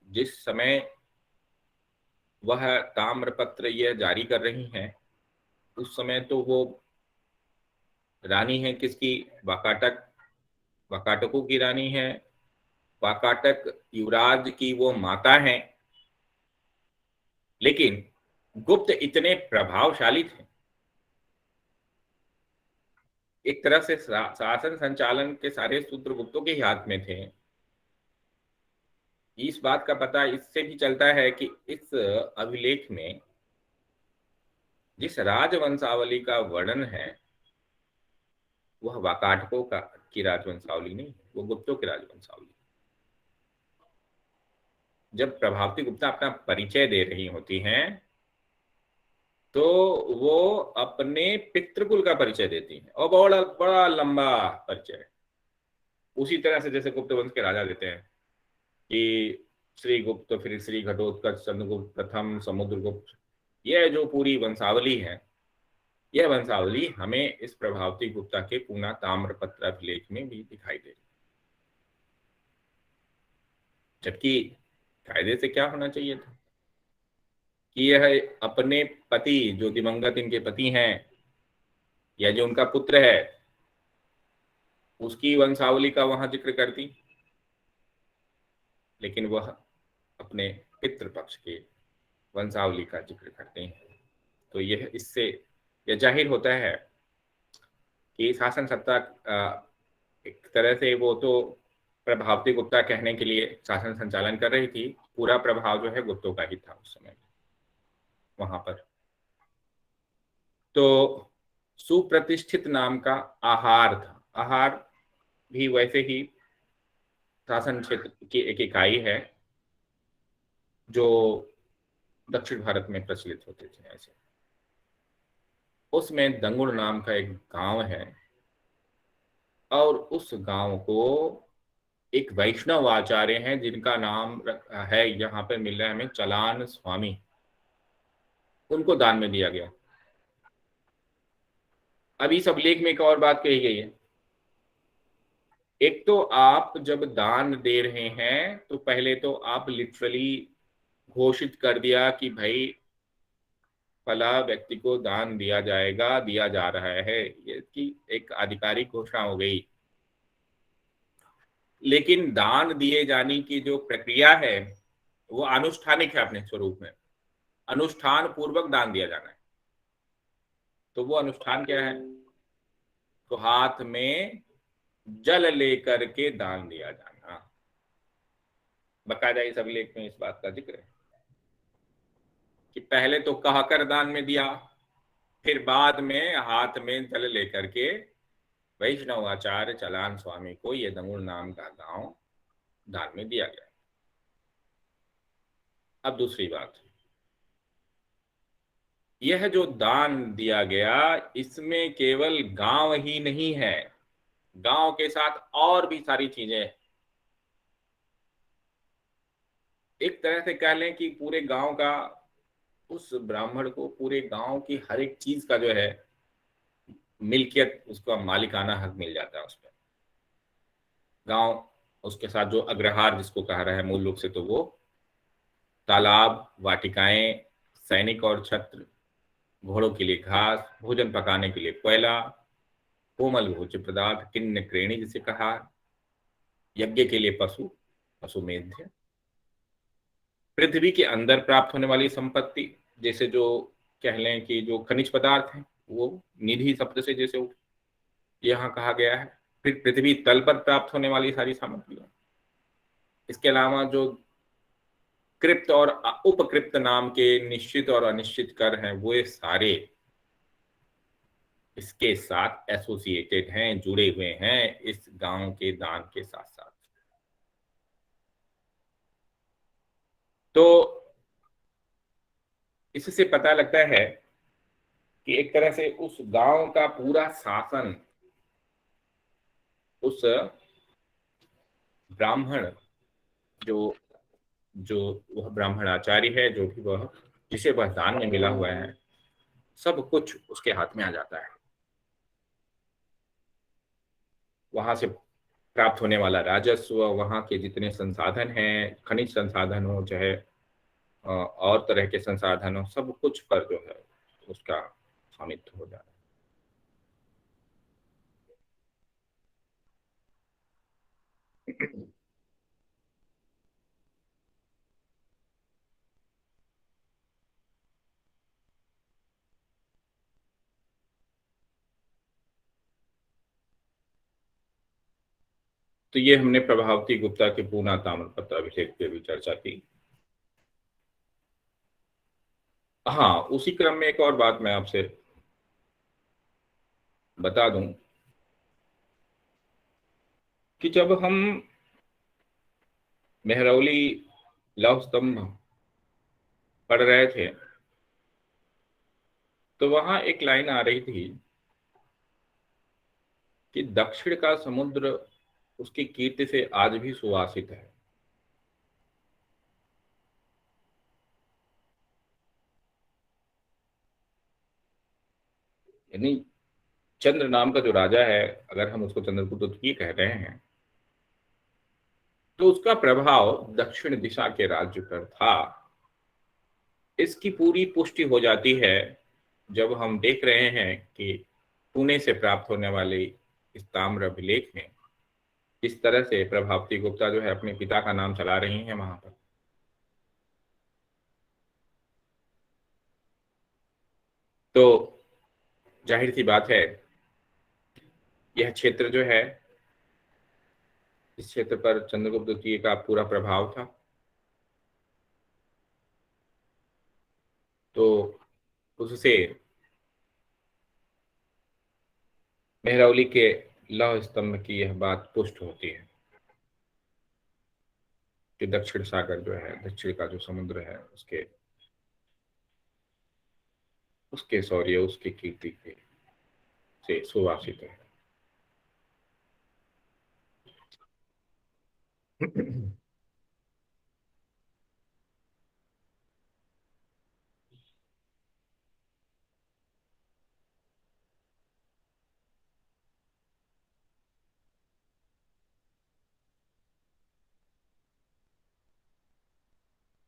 जिस समय वह ताम्रपत्र यह जारी कर रही हैं, उस समय तो वो रानी है किसकी, वाकाटकों की रानी है, वाकाटक युवराज की वो माता है। लेकिन गुप्त इतने प्रभावशाली थे, एक तरह से शासन संचालन के सारे सूत्र गुप्तों के ही हाथ में थे। इस बात का पता इससे भी चलता है कि इस अभिलेख में जिस राजवंशावली का वर्णन है वह वाकाटकों की राजवंशावली नहीं, वो गुप्तों की राजवंशावली। जब प्रभावती गुप्ता अपना परिचय दे रही होती हैं तो वो अपने पितृकुल का परिचय देती हैं, और बड़ा बड़ा लंबा परिचय, उसी तरह से जैसे गुप्त वंश के राजा देते हैं कि श्री गुप्त, फिर श्री घटोत्कच, चंद्रगुप्त प्रथम, समुद्रगुप्त, यह जो पूरी वंशावली है यह वंशावली हमें इस प्रभावती गुप्ता के पूना ताम्रपत्र अभिलेख में भी दिखाई दे रही, जबकि कायदे से क्या होना चाहिए था कि यह अपने पति, जो दिवंगत इनके पति हैं या जो उनका पुत्र है, उसकी वंशावली का वहां जिक्र करती, लेकिन वह अपने पितृपक्ष के वंशावली का जिक्र करते हैं। तो यह इससे यह जाहिर होता है कि शासन सत्ता एक तरह से वो तो प्रभावती गुप्ता कहने के लिए शासन संचालन कर रही थी, पूरा प्रभाव जो है गुप्तों का ही था उस समय वहां पर। तो सुप्रतिष्ठित नाम का आहार था। आहार भी वैसे ही शासन क्षेत्र की एक इकाई है जो दक्षिण भारत में प्रचलित होते थे। ऐसे उसमें दंगुड़ नाम का एक गांव है और उस गांव को एक वैष्णव आचार्य हैं जिनका नाम है, यहाँ पर मिल रहा है हमें, चलान स्वामी, उनको दान में दिया गया। अब इस अभिलेख में एक और बात कही गई है। एक तो आप जब दान दे रहे हैं तो पहले तो आप लिटरली घोषित कर दिया कि भाई फला व्यक्ति को दान दिया जाएगा, दिया जा रहा है, ये की एक आधिकारिक घोषणा हो गई। लेकिन दान दिए जाने की जो प्रक्रिया है वो अनुष्ठानिक है अपने स्वरूप में, अनुष्ठान पूर्वक दान दिया जाना है। तो वो अनुष्ठान क्या है? तो हाथ में जल लेकर के दान दिया जाना। बकायदा इस अभिलेख में इस बात का जिक्र है कि पहले तो कहकर दान में दिया, फिर बाद में हाथ में जल लेकर के वैष्णव आचार्य चलान स्वामी को यह दंगुड़ नाम का गांव दान में दिया गया। अब दूसरी बात, यह जो दान दिया गया इसमें केवल गांव ही नहीं है, गांव के साथ और भी सारी चीजें। एक तरह से कह लें कि पूरे गांव का, उस ब्राह्मण को पूरे गांव की हर एक चीज का जो है मिल्कियत, उसका मालिकाना हक मिल जाता है उस पर। गांव, उसके साथ जो अग्रहार जिसको कहा रहा है मूल रूप से, तो वो तालाब, वाटिकाएं, सैनिक और छत्र, घोड़ों के लिए घास, भोजन पकाने के लिए कोयला, कोमल भोज्य पदार्थ, किन्न क्रेणी जिसे कहा, यज्ञ के लिए पशु, पशुमेध्य, पृथ्वी के अंदर प्राप्त होने वाली संपत्ति, जैसे जो कह लें कि जो खनिज पदार्थ हैं, वो निधि शब्द से जैसे यहाँ कहा गया है। फिर पृथ्वी तल पर प्राप्त होने वाली सारी सामग्रियां। इसके अलावा जो कृप्त और उपकृप्त नाम के निश्चित और अनिश्चित कर हैं, वो सारे इसके साथ एसोसिएटेड हैं, जुड़े हुए हैं इस गांव के दान के साथ साथ। तो इससे पता लगता है कि एक तरह से उस गांव का पूरा शासन उस ब्राह्मण, जो जो वह ब्राह्मण आचार्य है, जो भी वह जिसे वह दान में मिला हुआ है, सब कुछ उसके हाथ में आ जाता है। वहां से प्राप्त होने वाला राजस्व, वहां के जितने संसाधन हैं, खनिज संसाधन हो चाहे और तरह के संसाधन हो, सब कुछ पर जो है उसका स्वामित्व हो जाता है। तो ये हमने प्रभावती गुप्ता के पूना ताम्रपत्र अभिषेक पे भी चर्चा की। हाँ, उसी क्रम में एक और बात मैं आपसे बता दूं कि जब हम मेहरौली लौह स्तंभ पढ़ रहे थे तो वहां एक लाइन आ रही थी कि दक्षिण का समुद्र उसकी कीर्ति से आज भी सुवासित है। यानी चंद्र नाम का जो राजा है, अगर हम उसको चंद्रगुप्त द्वितीय कह रहे हैं, तो उसका प्रभाव दक्षिण दिशा के राज्य पर था। इसकी पूरी पुष्टि हो जाती है जब हम देख रहे हैं कि पुणे से प्राप्त होने वाले इस ताम्र अभिलेख में इस तरह से प्रभावती गुप्ता जो है अपने पिता का नाम चला रही हैं वहां पर। तो जाहिर सी बात है, यह क्षेत्र जो है, इस क्षेत्र पर चंद्रगुप्त द्वितीय का पूरा प्रभाव था। तो उससे मेहरौली के लौह स्तंभ की यह बात पुष्ट होती है कि दक्षिण सागर जो है, दक्षिण का जो समुद्र है, उसके शौर्य, उसकी कीर्ति से सुवासित है।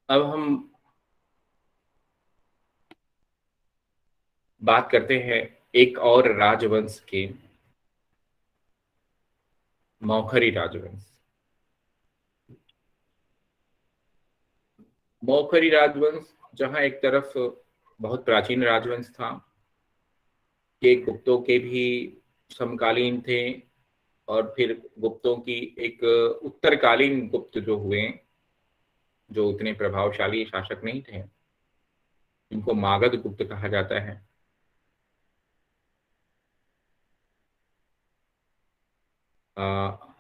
अब हम बात करते हैं एक और राजवंश के, मौखरी राजवंश। मौखरी राजवंश जहां एक तरफ बहुत प्राचीन राजवंश था, ये गुप्तों के भी समकालीन थे, और फिर गुप्तों की एक उत्तरकालीन गुप्त जो हुए, जो उतने प्रभावशाली शासक नहीं थे, इनको मागध गुप्त कहा जाता है।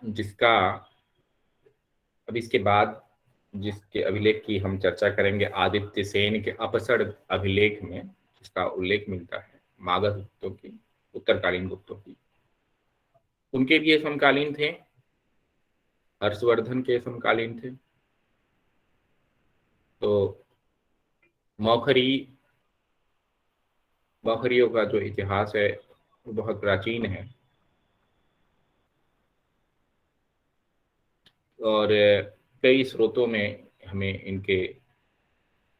जिसका अब इसके बाद जिसके अभिलेख की हम चर्चा करेंगे, आदित्य सेन के अपसड़ अभिलेख में जिसका उल्लेख मिलता है मागध गुप्तों की, उत्तरकालीन गुप्तों की, उनके भी ये समकालीन थे, हर्षवर्धन के समकालीन थे। तो मौखरियों का जो इतिहास है वो बहुत प्राचीन है, और कई स्रोतों में हमें इनके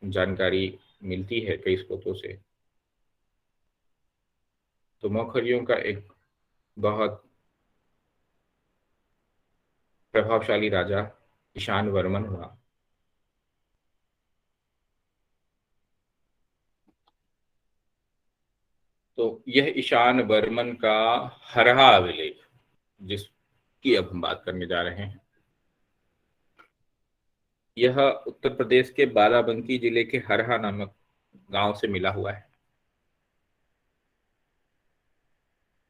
जानकारी मिलती है, कई स्रोतों से। तो मौखरियों का एक बहुत प्रभावशाली राजा ईशान वर्मन हुआ। तो यह ईशान वर्मन का हरहा अभिलेख, जिसकी अब हम बात करने जा रहे हैं, यह उत्तर प्रदेश के बाराबंकी जिले के हरहा नामक गांव से मिला हुआ है।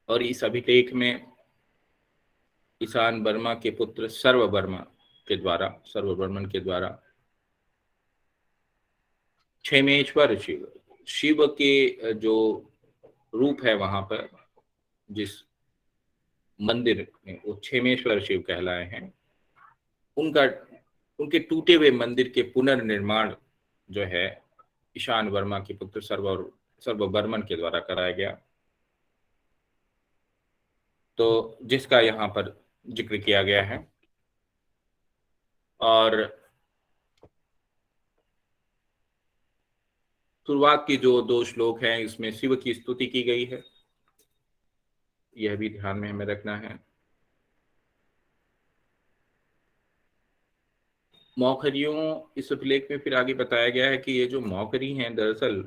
और इस अभिलेख में ईशान वर्मा के पुत्र सर्ववर्मन के द्वारा क्षेमेश्वर शिव के जो रूप है वहां पर, जिस मंदिर में वो क्षेमेश्वर शिव कहलाए हैं, उनके टूटे हुए मंदिर के पुनर्निर्माण जो है ईशान वर्मा के पुत्र सर्ववर्मन के द्वारा कराया गया। तो जिसका यहाँ पर जिक्र किया गया है। और शुरुआत की जो 2 श्लोक हैं, इसमें शिव की स्तुति की गई है, यह भी ध्यान में हमें रखना है। मौखरियों, इस अभिलेख में फिर आगे बताया गया है कि ये जो मौखरी हैं, दरअसल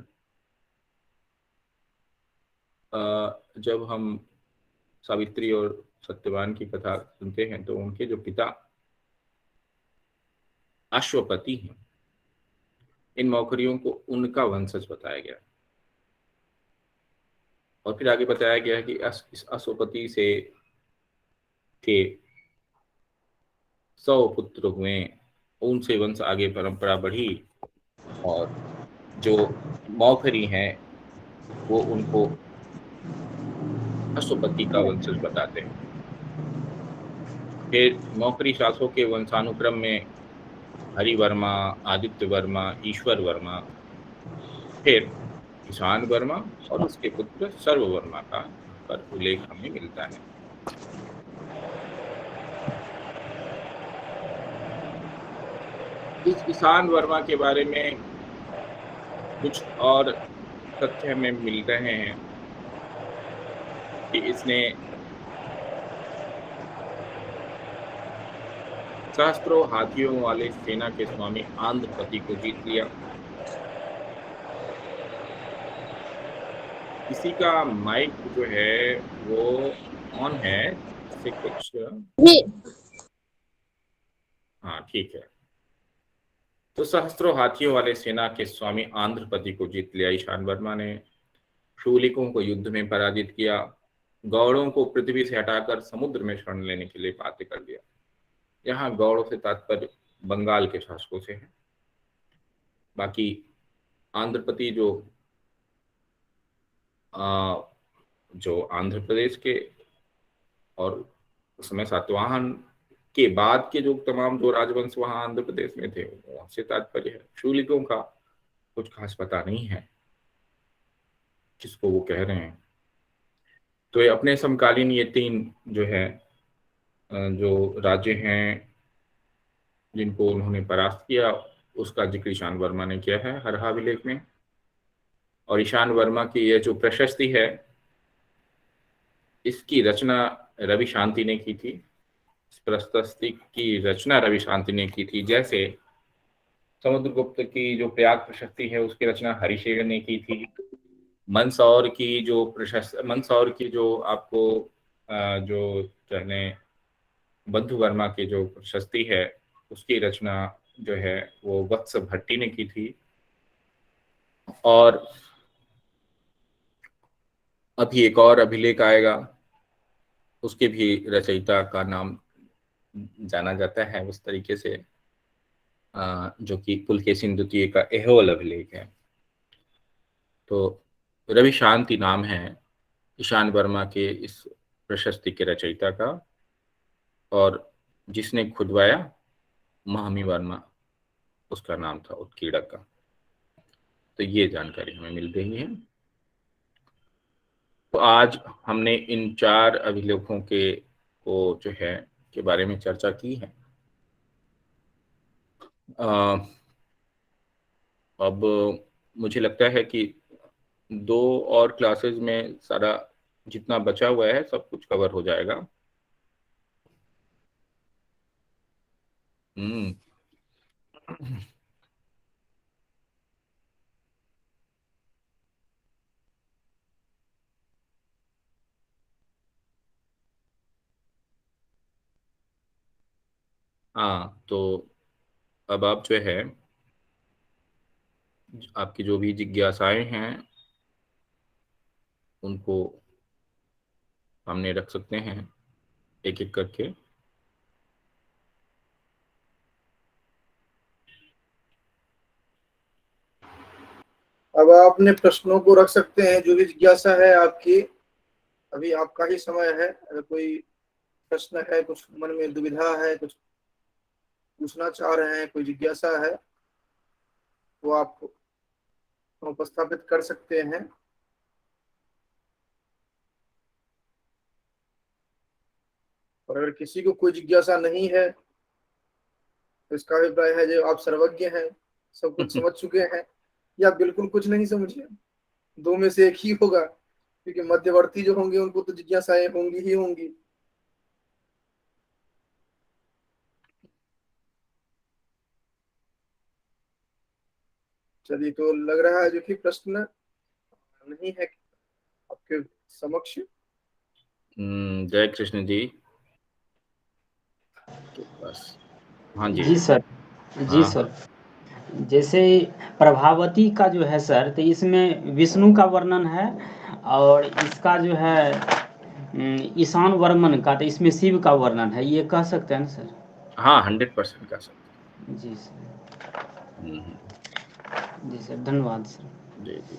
जब हम सावित्री और सत्यवान की कथा सुनते हैं तो उनके जो पिता अश्वपति हैं, इन मौखरियों को उनका वंशज बताया गया। और फिर आगे बताया गया है कि इस अश्वपति से के 100 पुत्र हुए, उनसे वंश आगे परंपरा बढ़ी, और जो मौखरी हैं वो उनको अश्वपति का वंशज बताते हैं। फिर मौखरी शासकों के वंशानुक्रम में हरिवर्मा, आदित्य वर्मा, ईश्वर वर्मा, फिर ईशान वर्मा और उसके पुत्र सर्ववर्मा का पर उल्लेख हमें मिलता है। इस ईशान वर्मा के बारे में कुछ और तथ्य हमें मिल रहे हैं कि इसने सहस्त्रों हाथियों वाले सेना के स्वामी आंध्रपति को जीत लिया। किसी का माइक जो है वो ऑन है, इससे कुछ
जी
हाँ ठीक है। तो सहस्त्रों हाथियों वाले सेना के स्वामी आंध्रपति को जीत लिया। ईशान वर्मा ने शूलिकों को युद्ध में पराजित किया, गौड़ों को पृथ्वी से हटाकर समुद्र में शरण लेने के लिए बाध्य कर दिया। यहाँ गौड़ों से तात्पर्य बंगाल के शासकों से है। बाकी आंध्रपति जो आंध्र प्रदेश के और उस समय सातवाहन के बाद के जो तमाम जो राजवंश वहां आंध्र प्रदेश में थे उनसे तात्पर्य है। शूलिकों का कुछ खास पता नहीं है जिसको वो कह रहे हैं। तो ये अपने समकालीन ये तीन जो है जो राज्य हैं जिनको उन्होंने परास्त किया, उसका जिक्र ईशान वर्मा ने किया है हरहा अभिलेख में। और ईशान वर्मा की यह जो प्रशस्ति है, इसकी रचना रवि शांति ने की थी। इस प्रशस्ति की रचना रवि शांति ने की थी। जैसे समुद्रगुप्त की जो प्रयाग प्रशस्ति है उसकी रचना हरिशेर ने की थी। मंदसौर की जो आपको जो कहने बंधु वर्मा की जो प्रशस्ति है उसकी रचना जो है वो वत्स भट्टी ने की थी। और अभी एक और अभिलेख आएगा, उसके भी रचयिता का नाम जाना जाता है उस तरीके से, जो कि पुलकेशिन द्वितीय का एहोल अभिलेख है। तो रवि शांति नाम है ईशान वर्मा के इस प्रशस्ति के रचयिता का, और जिसने खुदवाया महामी वर्मा उसका नाम था उत्कीड़क का। तो ये जानकारी हमें मिल रही है। तो आज हमने इन 4 अभिलेखों को जो है के बारे में चर्चा की है। अब मुझे लगता है कि 2 और क्लासेस में सारा जितना बचा हुआ है सब कुछ कवर हो जाएगा। हाँ, तो अब आप जो है आपकी जो भी जिज्ञासाएं हैं उनको सामने रख सकते हैं एक एक करके।
अब आप अपने प्रश्नों को रख सकते हैं, जो भी जिज्ञासा है आपकी। अभी आपका ही समय है। अगर कोई प्रश्न है, कुछ मन में दुविधा है, कुछ पूछना चाह रहे हैं, कोई जिज्ञासा है, वो आप उपस्थापित कर सकते हैं। और अगर किसी को कोई जिज्ञासा नहीं है तो इसका अभिप्राय है जो आप सर्वज्ञ हैं, सब कुछ समझ चुके हैं, या बिल्कुल कुछ नहीं समझे। 2 में से एक ही होगा, क्योंकि मध्यवर्ती जो होंगे उनको तो जिज्ञासाएं होंगी ही होंगी। चलिए, तो लग रहा है जो कि प्रश्न नहीं है आपके समक्ष।
जय कृष्ण जी के पास। हाँ जी
जी सर। जी
हाँ।
सर, जैसे प्रभावती का जो है सर, तो इसमें विष्णु का वर्णन है, और इसका जो है ईशान वर्मन का, तो इसमें शिव का वर्णन है। ये कह सकते हैं ना सर?
हाँ, 100% कह सकते हैं।
जी सर। जी सर, धन्यवाद सर।
जी जी।